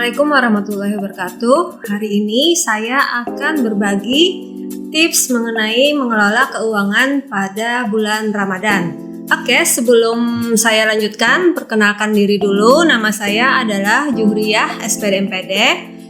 Assalamualaikum warahmatullahi wabarakatuh. Hari ini saya akan berbagi tips mengenai mengelola keuangan pada bulan Ramadan. Oke, sebelum saya lanjutkan, perkenalkan diri dulu. Nama saya adalah Juhriyah, SPD MPD.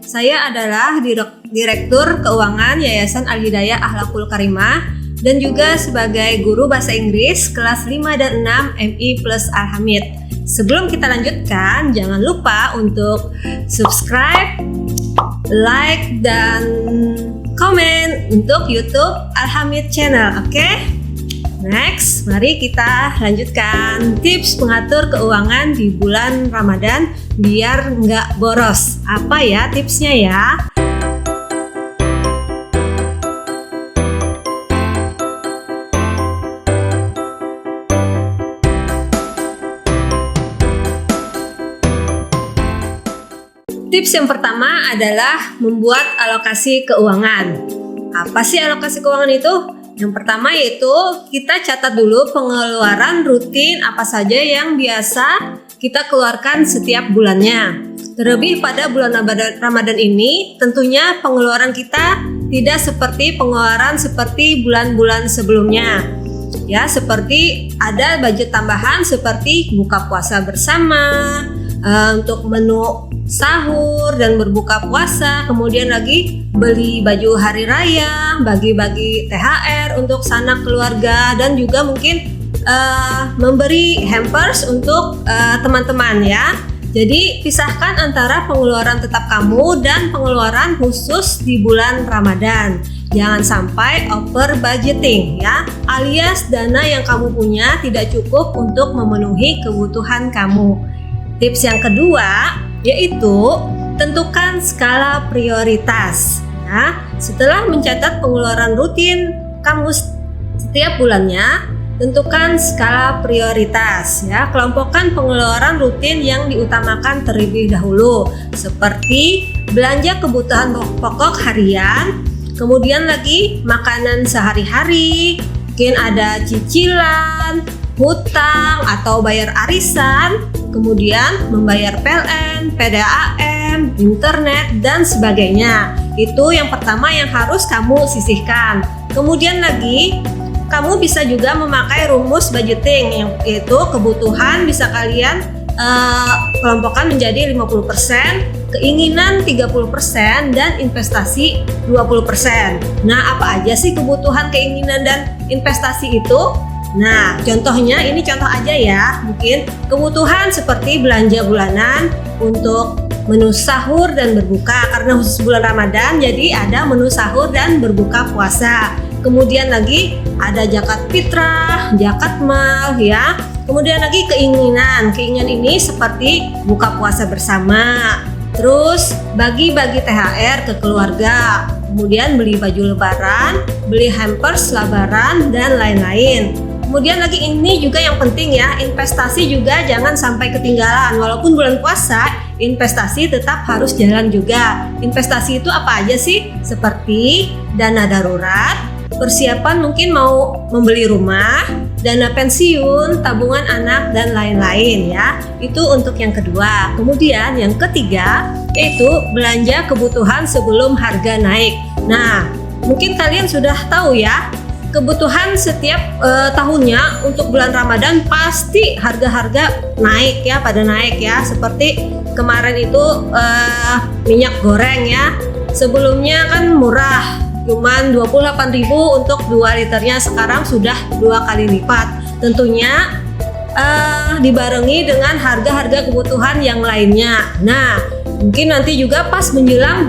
Saya adalah Direktur Keuangan Yayasan Al-Hidayah Akhlakul Karimah dan juga sebagai guru bahasa Inggris kelas 5 dan 6 MI plus Al-Hamid. Sebelum kita lanjutkan, jangan lupa untuk subscribe, like, dan komen untuk YouTube Al-Hamid Channel, oke? Next, mari kita lanjutkan tips mengatur keuangan di bulan Ramadan biar nggak boros. Apa ya tipsnya ya? Tips yang pertama adalah membuat alokasi keuangan. Apa sih alokasi keuangan itu? Yang pertama yaitu kita catat dulu pengeluaran rutin apa saja yang biasa kita keluarkan setiap bulannya. Terlebih pada bulan Ramadan ini, tentunya pengeluaran kita tidak seperti pengeluaran seperti bulan-bulan sebelumnya. Ya, seperti ada budget tambahan seperti buka puasa bersama, untuk menu sahur dan berbuka puasa, kemudian lagi beli baju hari raya, bagi-bagi THR untuk sanak keluarga, dan juga mungkin memberi hampers untuk teman-teman ya. Jadi pisahkan antara pengeluaran tetap kamu dan pengeluaran khusus di bulan Ramadan. Jangan sampai over budgeting ya, alias dana yang kamu punya tidak cukup untuk memenuhi kebutuhan kamu. Tips yang kedua yaitu tentukan skala prioritas. Ya, setelah mencatat pengeluaran rutin kamu setiap bulannya, tentukan skala prioritas. Ya, kelompokkan pengeluaran rutin yang diutamakan terlebih dahulu, seperti belanja kebutuhan pokok harian, kemudian lagi makanan sehari-hari, mungkin ada cicilan, hutang atau bayar arisan, kemudian membayar PLN, PDAM, internet, dan sebagainya. Itu yang pertama yang harus kamu sisihkan. Kemudian lagi, kamu bisa juga memakai rumus budgeting, yaitu kebutuhan bisa kalian kelompokkan menjadi 50%, keinginan 30%, dan investasi 20%. Nah, apa aja sih kebutuhan, keinginan, dan investasi itu? Nah, contohnya ini contoh aja ya. Mungkin kebutuhan seperti belanja bulanan untuk menu sahur dan berbuka, karena khusus bulan Ramadan jadi ada menu sahur dan berbuka puasa. Kemudian lagi ada zakat fitrah, zakat mal ya. Kemudian lagi keinginan ini seperti buka puasa bersama. Terus bagi-bagi THR ke keluarga. Kemudian beli baju lebaran, beli hampers lebaran, dan lain-lain. Kemudian lagi ini juga yang penting ya, investasi juga jangan sampai ketinggalan. Walaupun bulan puasa, investasi tetap harus jalan juga. Investasi itu apa aja sih? Seperti dana darurat, persiapan mungkin mau membeli rumah, dana pensiun, tabungan anak, dan lain-lain ya. Itu untuk yang kedua. Kemudian yang ketiga yaitu belanja kebutuhan sebelum harga naik. Nah, mungkin kalian sudah tahu ya, kebutuhan setiap tahunnya untuk bulan Ramadan pasti harga-harga naik ya, pada naik ya. Seperti kemarin itu minyak goreng ya, sebelumnya kan murah, cuman 28.000 untuk 2 liternya, sekarang sudah 2 kali lipat. Tentunya dibarengi dengan harga-harga kebutuhan yang lainnya. Nah, mungkin nanti juga pas menjelang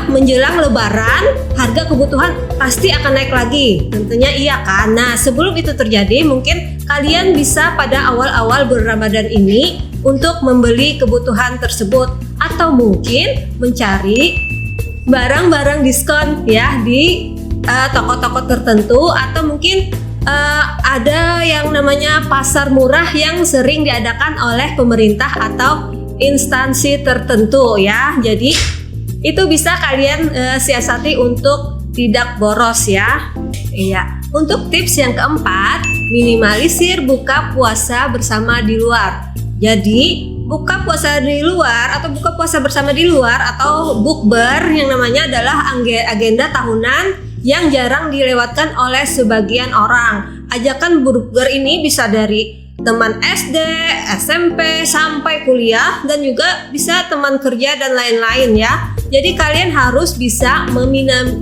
menjelang lebaran, harga kebutuhan pasti akan naik lagi. Tentunya iya kan. Nah, sebelum itu terjadi, mungkin kalian bisa pada awal-awal bulan Ramadan ini untuk membeli kebutuhan tersebut, atau mungkin mencari barang-barang diskon ya di toko-toko tertentu, atau mungkin ada yang namanya pasar murah yang sering diadakan oleh pemerintah atau instansi tertentu ya. Jadi itu bisa kalian siasati untuk tidak boros ya. Iya. Untuk tips yang keempat, minimalisir buka puasa bersama di luar. Jadi buka puasa di luar atau buka puasa bersama di luar atau bukber yang namanya adalah agenda tahunan yang jarang dilewatkan oleh sebagian orang. Ajakan bukber ini bisa dari teman SD, SMP, sampai kuliah, dan juga bisa teman kerja dan lain-lain ya. Jadi kalian harus bisa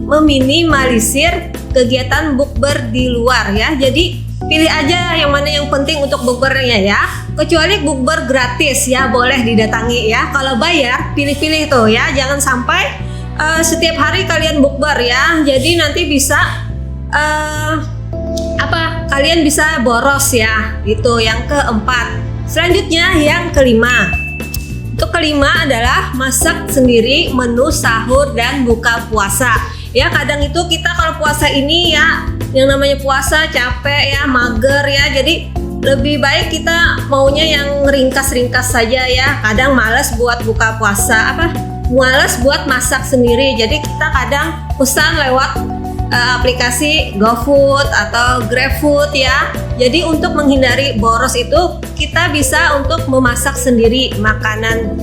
meminimalisir kegiatan bukber di luar ya. Jadi pilih aja yang mana yang penting untuk bukbernya ya. Kecuali bukber gratis ya, boleh didatangi ya. Kalau bayar, pilih-pilih tuh ya. Jangan sampai setiap hari kalian bukber ya. Jadi nanti bisa kalian bisa boros ya. Itu yang keempat. Selanjutnya yang kelima. Untuk kelima adalah masak sendiri menu sahur dan buka puasa. Ya, kadang itu kita kalau puasa ini ya, yang namanya puasa capek ya, mager ya. Jadi lebih baik kita maunya yang ringkas-ringkas saja ya. Kadang malas buat buka puasa, malas buat masak sendiri. Jadi kita kadang pesan lewat aplikasi GoFood atau GrabFood ya. Jadi untuk menghindari boros itu kita bisa untuk memasak sendiri makanan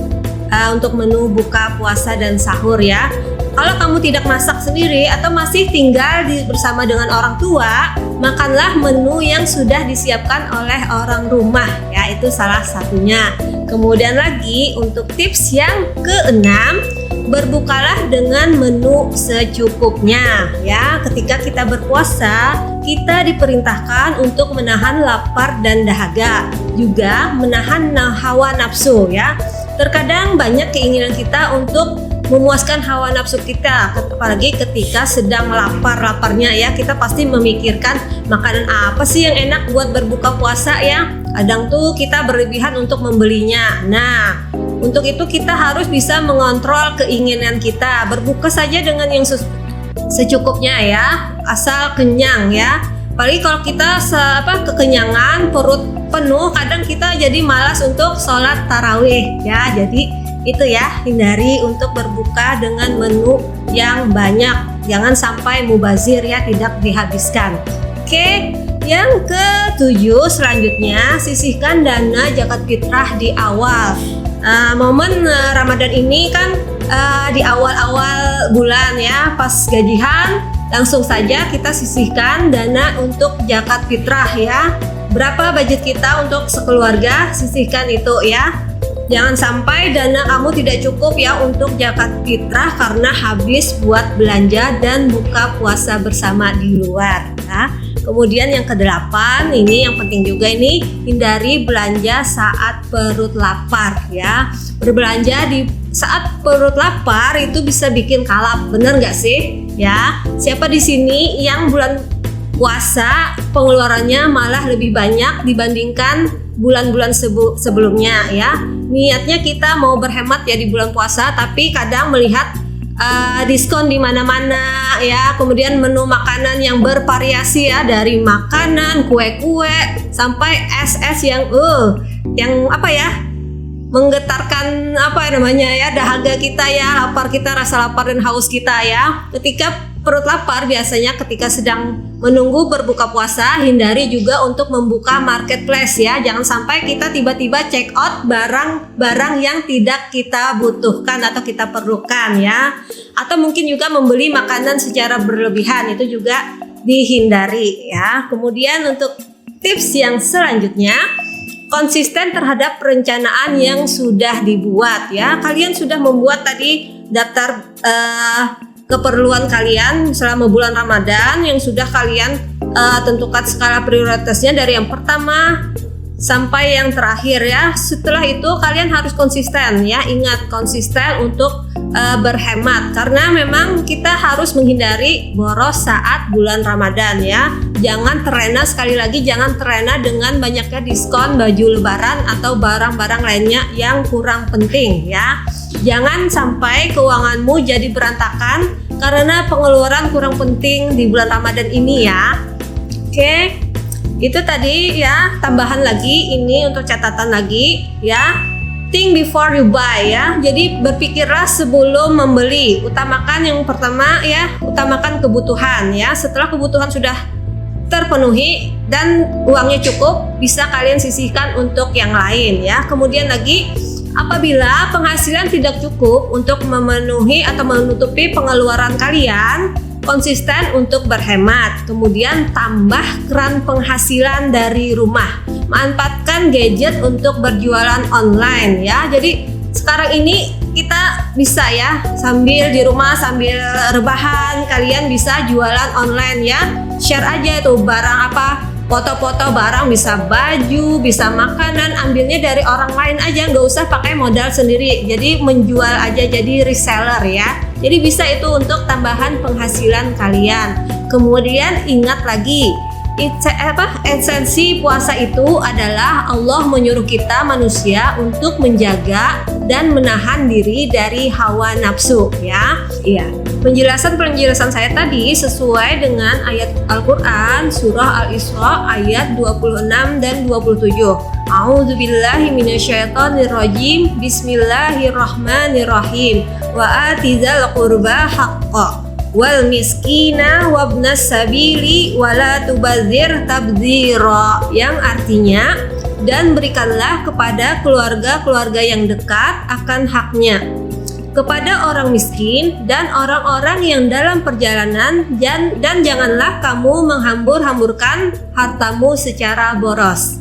untuk menu buka puasa dan sahur ya. Kalau kamu tidak masak sendiri atau masih tinggal bersama dengan orang tua, makanlah menu yang sudah disiapkan oleh orang rumah ya, itu salah satunya. Kemudian lagi untuk tips yang keenam, berbukalah dengan menu secukupnya ya. Ketika kita berpuasa, kita diperintahkan untuk menahan lapar dan dahaga, juga menahan hawa nafsu ya. Terkadang banyak keinginan kita untuk memuaskan hawa nafsu kita, apalagi ketika sedang lapar-laparnya ya. Kita pasti memikirkan makanan apa sih yang enak buat berbuka puasa ya. Kadang tuh kita berlebihan untuk membelinya. Nah, untuk itu kita harus bisa mengontrol keinginan kita. Berbuka saja dengan yang secukupnya ya, asal kenyang ya. Apalagi kalau kita kekenyangan, perut penuh, kadang kita jadi malas untuk sholat tarawih ya. Jadi itu ya, hindari untuk berbuka dengan menu yang banyak. Jangan sampai mubazir ya, tidak dihabiskan. Oke, yang ketujuh selanjutnya, sisihkan dana zakat fitrah di awal. Momen Ramadan ini kan di awal-awal bulan ya, pas gajian langsung saja kita sisihkan dana untuk zakat fitrah ya. Berapa budget kita untuk sekeluarga, sisihkan itu ya. Jangan sampai dana kamu tidak cukup ya untuk zakat fitrah karena habis buat belanja dan buka puasa bersama di luar ya. Kemudian yang kedelapan, ini yang penting juga ini, hindari belanja saat perut lapar ya. Berbelanja di saat perut lapar itu bisa bikin kalap, bener nggak sih? Ya, siapa di sini yang bulan puasa pengeluarannya malah lebih banyak dibandingkan bulan-bulan sebelumnya ya. Niatnya kita mau berhemat ya di bulan puasa, tapi kadang melihat diskon di mana-mana ya, kemudian menu makanan yang bervariasi ya, dari makanan, kue-kue sampai es-es yang menggetarkan dahaga kita ya, lapar kita, rasa lapar dan haus kita ya. Ketika perut lapar biasanya ketika sedang menunggu berbuka puasa, hindari juga untuk membuka marketplace ya. Jangan sampai kita tiba-tiba check out barang-barang yang tidak kita butuhkan atau kita perlukan ya. Atau mungkin juga membeli makanan secara berlebihan, itu juga dihindari ya. Kemudian untuk tips yang selanjutnya, konsisten terhadap perencanaan yang sudah dibuat ya. Kalian sudah membuat tadi daftar keperluan kalian selama bulan Ramadan yang sudah kalian tentukan skala prioritasnya dari yang pertama sampai yang terakhir ya. Setelah itu kalian harus konsisten ya. Ingat, konsisten untuk berhemat, karena memang kita harus menghindari boros saat bulan Ramadan ya. Jangan terlena, sekali lagi jangan terlena dengan banyaknya diskon baju lebaran atau barang-barang lainnya yang kurang penting ya. Jangan sampai keuanganmu jadi berantakan karena pengeluaran kurang penting di bulan Ramadan ini ya. Oke, itu tadi ya, tambahan lagi ini untuk catatan lagi ya. Think before you buy ya. Jadi berpikirlah sebelum membeli. Utamakan yang pertama ya, utamakan kebutuhan ya. Setelah kebutuhan sudah terpenuhi dan uangnya cukup, bisa kalian sisihkan untuk yang lain ya. Kemudian lagi Apabila penghasilan tidak cukup untuk memenuhi atau menutupi pengeluaran kalian, konsisten untuk berhemat, kemudian tambah keran penghasilan dari rumah. Manfaatkan gadget untuk berjualan online ya. Jadi sekarang ini kita bisa ya sambil di rumah sambil rebahan kalian bisa jualan online ya. Share aja tuh barang apa, foto-foto barang, bisa baju, bisa makanan, ambilnya dari orang lain aja, nggak usah pakai modal sendiri. Jadi menjual aja jadi reseller ya. Jadi bisa itu untuk tambahan penghasilan kalian. Kemudian ingat lagi, esensi puasa itu adalah Allah menyuruh kita manusia untuk menjaga dan menahan diri dari hawa nafsu ya. Iya. Penjelasan saya tadi sesuai dengan ayat Al-Qur'an surah Al-Isra ayat 26 dan 27. A'udzubillahi minasyaitonirrajim. Bismillahirrahmanirrahim. Wa atizal qurba haqqo wal miskina wabnas sabili wala tubadzir tabdzira, yang artinya dan berikanlah kepada keluarga-keluarga yang dekat akan haknya, kepada orang miskin dan orang-orang yang dalam perjalanan, dan janganlah kamu menghambur-hamburkan hartamu secara boros.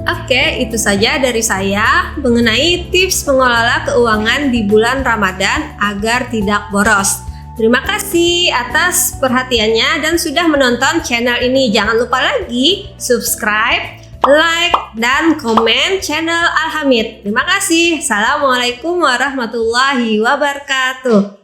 Oke, itu saja dari saya mengenai tips mengelola keuangan di bulan Ramadan agar tidak boros. Terima kasih atas perhatiannya dan sudah menonton channel ini. Jangan lupa lagi subscribe, like, dan komen channel Al-Hamid. Terima kasih. Assalamualaikum warahmatullahi wabarakatuh.